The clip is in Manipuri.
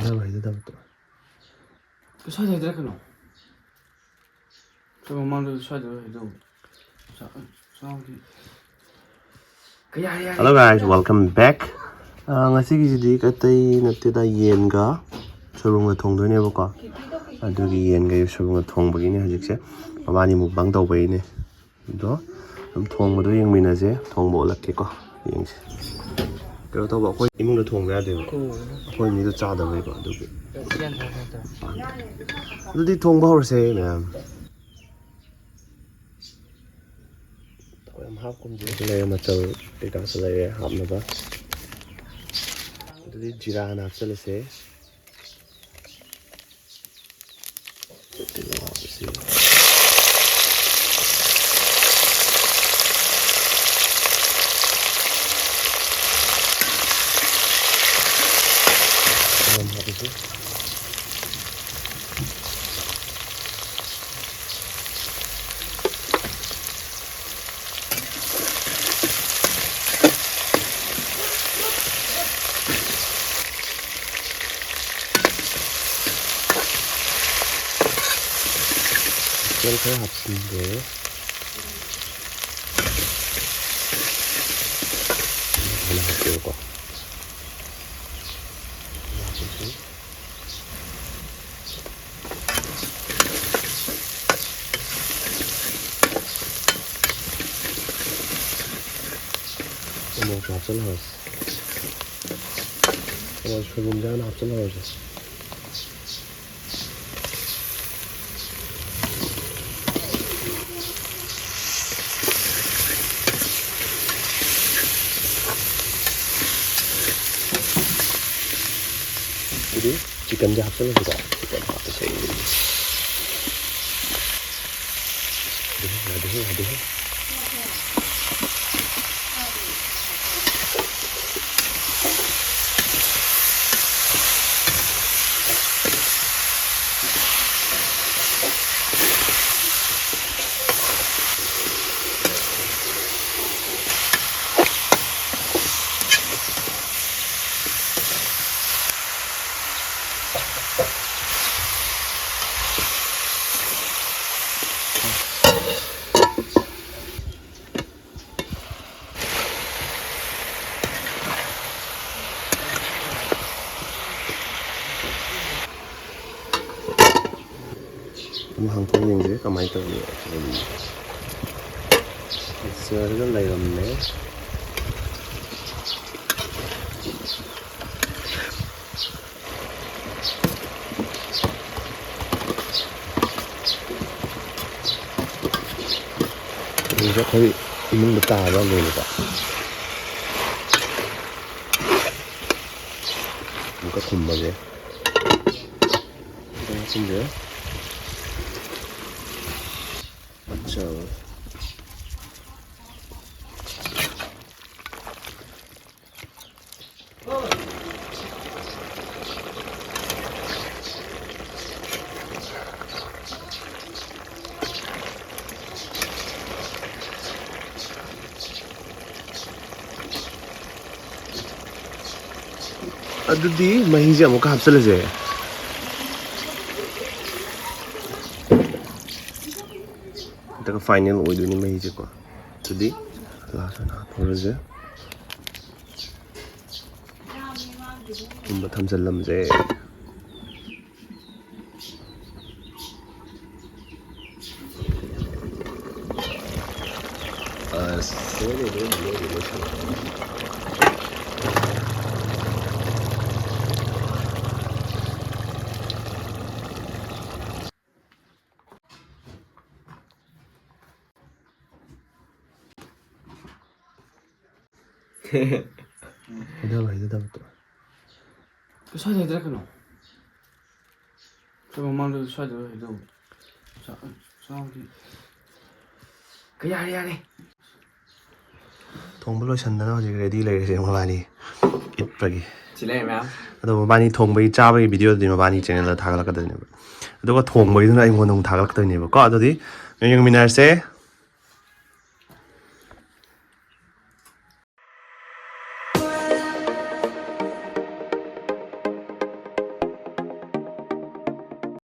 해봐 이러다부터. 그 사이드 해드라 그노. 저 엄마도 사이드 해도. 자, 저기. Hello guys, welcome back. Ngasigisidi katay natida yenga soronga thongdoinebako. Adugi yenga soronga thongbagini hajikse mabani mukbang tawbaine. Do dum thongbodo yengminase thongbo lakkeko yengse. Kero tawba khoi imungda thongba yadeba. Khoi mido chadabaiba adugi. Adudi thongba horse ma'am. Layer machal tika sa layer hap na ba. Ito di jira na sa lase. Ito na hap si. Ano hap si? 이렇게 합친데 하나 할게요 이거 이거 좀 합쳐놔야지 이거 소금장 하나 합쳐놔야지 jadi chicken jahat juga chicken apa sih ini aduh 한국 여행지 가만히 있더니 썰을 내렸네. 이제 거의 있는 것도 안 하려니까 뭔가 군만해. 진짜 맞죠. ꯑꯗꯨꯗꯤ ꯃꯍꯤꯁꯦ ꯑꯃꯨꯛꯀ ꯍꯥꯞꯆꯜꯂꯁꯦ ꯑꯗꯨꯒ ꯐꯥꯏꯅꯦꯜ ꯑꯣꯏꯗꯣꯏꯅꯤ ꯃꯍꯤꯁꯦꯀꯣ ꯑꯗꯨꯗꯤ ꯂꯥꯁ ꯑꯣꯏꯅ ꯍꯥꯞꯍꯧꯔꯁꯦ ꯀꯨꯝꯕ ꯊꯝꯖꯜꯂꯝꯁꯦ 이러다부터 그 사이드 해드라 그노. 저 엄마도 사이드 해도. 자, 저기. 그 야래. thongba loisandana hojik ready leirese mabani itpagi 지레 매 ado mabani thongbai chabagi video di mabani channel da thagalakadane aduga thongbai duna aingona thagalaktane ba ko adodi yengminarse